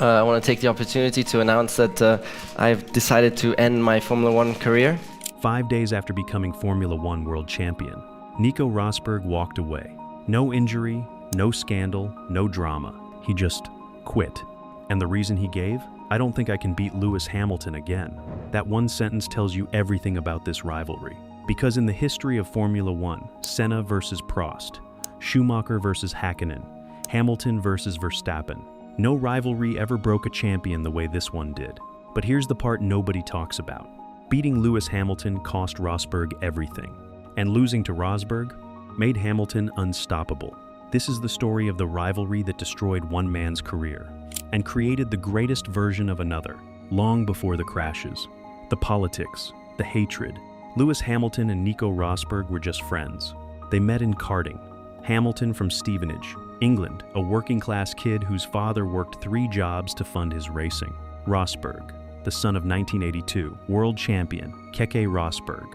I want to take the opportunity to announce that I've decided to end my Formula One career. 5 days after becoming Formula One world champion, Nico Rosberg walked away. No injury, no scandal, no drama. He just quit. And the reason he gave? I don't think I can beat Lewis Hamilton again. That one sentence tells you everything about this rivalry. Because in the history of Formula One, Senna versus Prost, Schumacher versus Hakkinen, Hamilton versus Verstappen, no rivalry ever broke a champion the way this one did. But here's the part nobody talks about. Beating Lewis Hamilton cost Rosberg everything. And losing to Rosberg made Hamilton unstoppable. This is the story of the rivalry that destroyed one man's career and created the greatest version of another, long before the crashes, the politics, the hatred. Lewis Hamilton and Nico Rosberg were just friends. They met in karting. Hamilton from Stevenage, England, a working-class kid whose father worked 3 jobs to fund his racing. Rosberg, the son of 1982 world champion Keke Rosberg,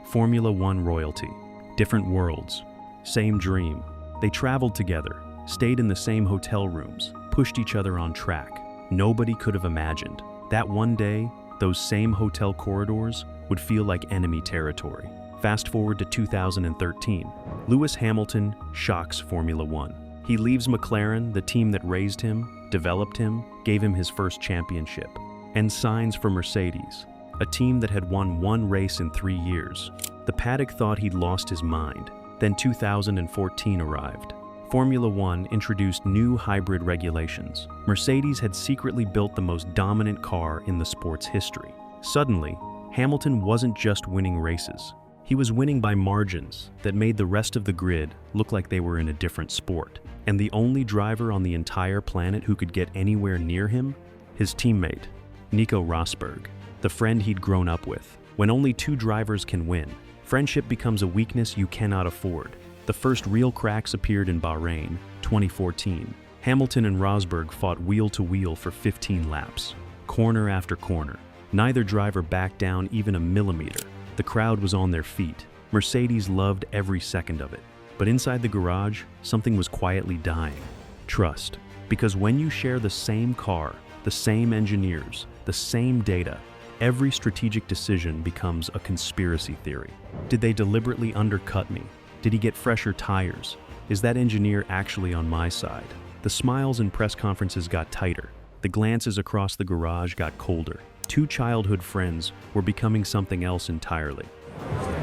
Formula One royalty. Different worlds, same dream. They traveled together, stayed in the same hotel rooms, pushed each other on track. Nobody could have imagined that one day, those same hotel corridors would feel like enemy territory. Fast forward to 2013, Lewis Hamilton shocks Formula One. He leaves McLaren, the team that raised him, developed him, gave him his first championship, and signs for Mercedes, a team that had won 1 race in 3 years. The paddock thought he'd lost his mind. Then 2014 arrived. Formula One introduced new hybrid regulations. Mercedes had secretly built the most dominant car in the sport's history. Suddenly, Hamilton wasn't just winning races. He was winning by margins that made the rest of the grid look like they were in a different sport. And the only driver on the entire planet who could get anywhere near him? His teammate, Nico Rosberg, the friend he'd grown up with. When only 2 drivers can win, friendship becomes a weakness you cannot afford. The first real cracks appeared in Bahrain, 2014. Hamilton and Rosberg fought wheel to wheel for 15 laps, corner after corner. Neither driver backed down even a millimeter. The crowd was on their feet. Mercedes loved every second of it. But inside the garage, something was quietly dying. Trust. Because when you share the same car, the same engineers, the same data, every strategic decision becomes a conspiracy theory. Did they deliberately undercut me? Did he get fresher tires? Is that engineer actually on my side? The smiles in press conferences got tighter. The glances across the garage got colder. 2 childhood friends were becoming something else entirely.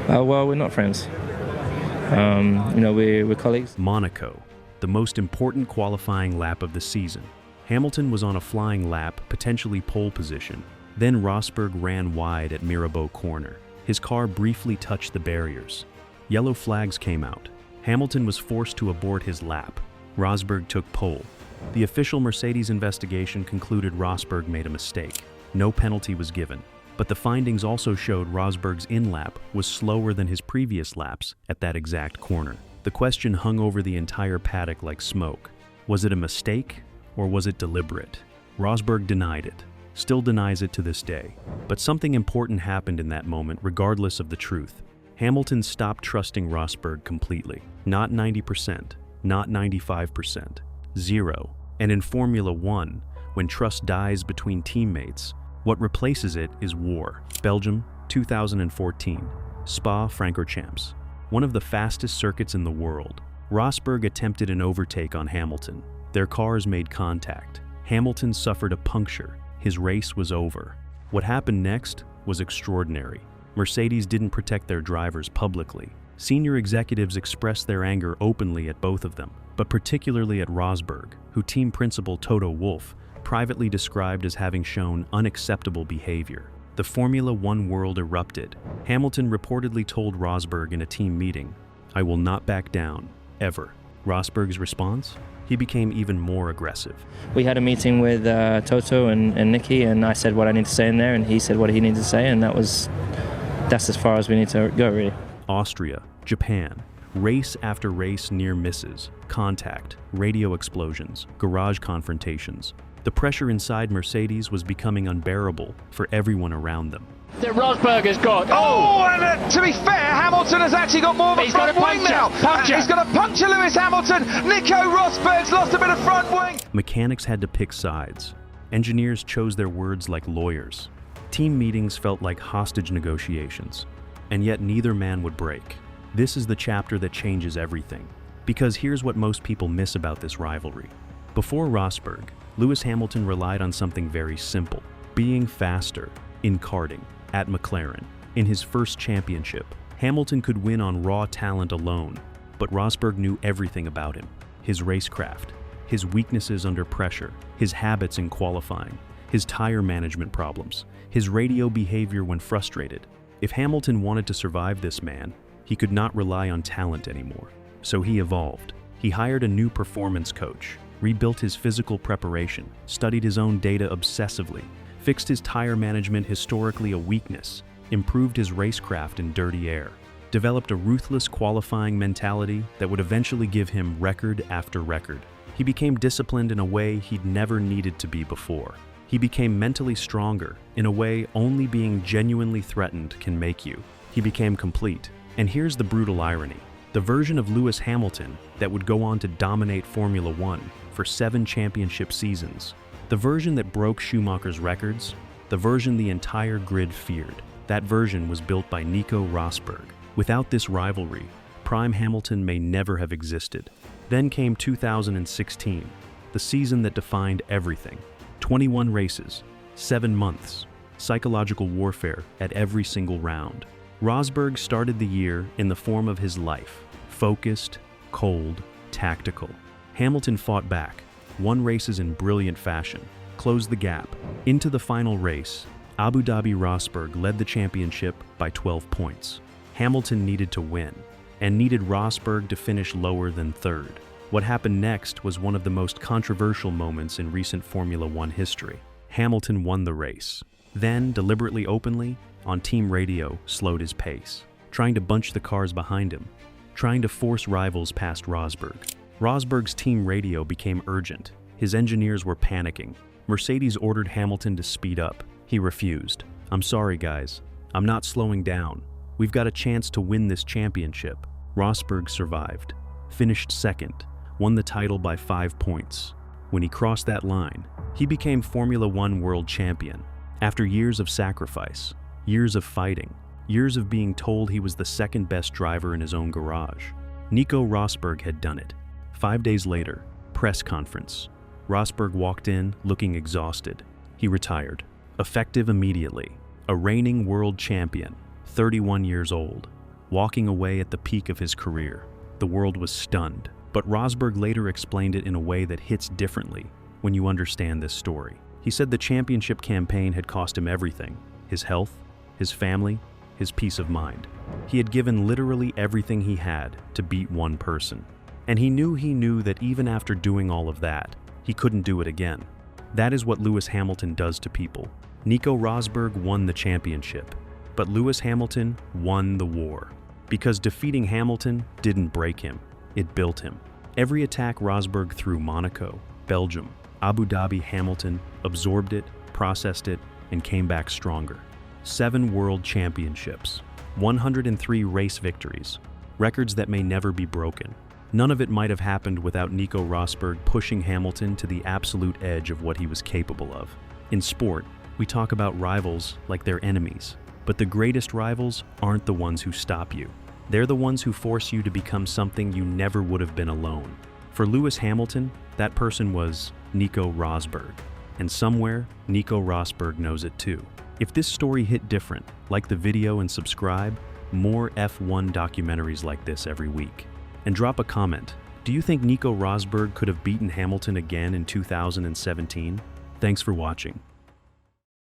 Well, we're not friends. We're colleagues. Monaco, the most important qualifying lap of the season. Hamilton was on a flying lap, potentially pole position. Then Rosberg ran wide at Mirabeau Corner. His car briefly touched the barriers. Yellow flags came out. Hamilton was forced to abort his lap. Rosberg took pole. The official Mercedes investigation concluded Rosberg made a mistake. No penalty was given. But the findings also showed Rosberg's in-lap was slower than his previous laps at that exact corner. The question hung over the entire paddock like smoke. Was it a mistake or was it deliberate? Rosberg denied it. Still denies it to this day. But something important happened in that moment regardless of the truth. Hamilton stopped trusting Rosberg completely. Not 90%, not 95%, 0. And in Formula One, when trust dies between teammates, what replaces it is war. Belgium, 2014, Spa-Francorchamps, one of the fastest circuits in the world. Rosberg attempted an overtake on Hamilton. Their cars made contact. Hamilton suffered a puncture. His race was over. What happened next was extraordinary. Mercedes didn't protect their drivers publicly. Senior executives expressed their anger openly at both of them, but particularly at Rosberg, who team principal Toto Wolff privately described as having shown unacceptable behavior. The Formula One world erupted. Hamilton reportedly told Rosberg in a team meeting, "I will not back down, ever." Rosberg's response? He became even more aggressive. We had a meeting with Toto and Nicky, and I said what I need to say in there, and he said what he needed to say, and that's as far as we need to go, really. Austria, Japan, race after race near misses, contact, radio explosions, garage confrontations. The pressure inside Mercedes was becoming unbearable for everyone around them. That Rosberg has got. And to be fair, Hamilton has actually got more of a front wing now. He's got a puncture Lewis Hamilton. Nico Rosberg's lost a bit of front wing. Mechanics had to pick sides. Engineers chose their words like lawyers. Team meetings felt like hostage negotiations, and yet neither man would break. This is the chapter that changes everything. Because here's what most people miss about this rivalry. Before Rosberg, Lewis Hamilton relied on something very simple: being faster in karting at McLaren. In his first championship, Hamilton could win on raw talent alone, but Rosberg knew everything about him: his racecraft, his weaknesses under pressure, his habits in qualifying, his tire management problems, his radio behavior when frustrated. If Hamilton wanted to survive this man, he could not rely on talent anymore. So he evolved. He hired a new performance coach, rebuilt his physical preparation, studied his own data obsessively, fixed his tire management, historically a weakness, improved his racecraft in dirty air, developed a ruthless qualifying mentality that would eventually give him record after record. He became disciplined in a way he'd never needed to be before. He became mentally stronger in a way only being genuinely threatened can make you. He became complete. And here's the brutal irony. The version of Lewis Hamilton that would go on to dominate Formula One for 7 championship seasons, the version that broke Schumacher's records, the version the entire grid feared, that version was built by Nico Rosberg. Without this rivalry, prime Hamilton may never have existed. Then came 2016, the season that defined everything. 21 races, 7 months, psychological warfare at every single round. Rosberg started the year in the form of his life: focused, cold, tactical. Hamilton fought back, won races in brilliant fashion, closed the gap. Into the final race, Abu Dhabi, Rosberg led the championship by 12 points. Hamilton needed to win, and needed Rosberg to finish lower than third. What happened next was one of the most controversial moments in recent Formula One history. Hamilton won the race, then, deliberately openly, on team radio, slowed his pace, trying to bunch the cars behind him, trying to force rivals past Rosberg. Rosberg's team radio became urgent. His engineers were panicking. Mercedes ordered Hamilton to speed up. He refused. "I'm sorry, guys. I'm not slowing down. We've got a chance to win this championship." Rosberg survived, finished second, won the title by 5 points. When he crossed that line, he became Formula One world champion. After years of sacrifice, years of fighting, years of being told he was the second best driver in his own garage, Nico Rosberg had done it. 5 days later, press conference. Rosberg walked in looking exhausted. He retired, effective immediately. A reigning world champion, 31 years old, walking away at the peak of his career. The world was stunned, but Rosberg later explained it in a way that hits differently when you understand this story. He said the championship campaign had cost him everything: his health, his family, his peace of mind. He had given literally everything he had to beat one person. And he knew that even after doing all of that, he couldn't do it again. That is what Lewis Hamilton does to people. Nico Rosberg won the championship, but Lewis Hamilton won the war. Because defeating Hamilton didn't break him, it built him. Every attack Rosberg threw Monaco, Belgium, Abu Dhabi, Hamilton absorbed it, processed it, and came back stronger. 7 world championships, 103 race victories, records that may never be broken. None of it might have happened without Nico Rosberg pushing Hamilton to the absolute edge of what he was capable of. In sport, we talk about rivals like they're enemies, but the greatest rivals aren't the ones who stop you. They're the ones who force you to become something you never would have been alone. For Lewis Hamilton, that person was Nico Rosberg, and somewhere, Nico Rosberg knows it too. If this story hit different, like the video and subscribe. More F1 documentaries like this every week. And drop a comment. Do you think Nico Rosberg could have beaten Hamilton again in 2017? Thanks for watching.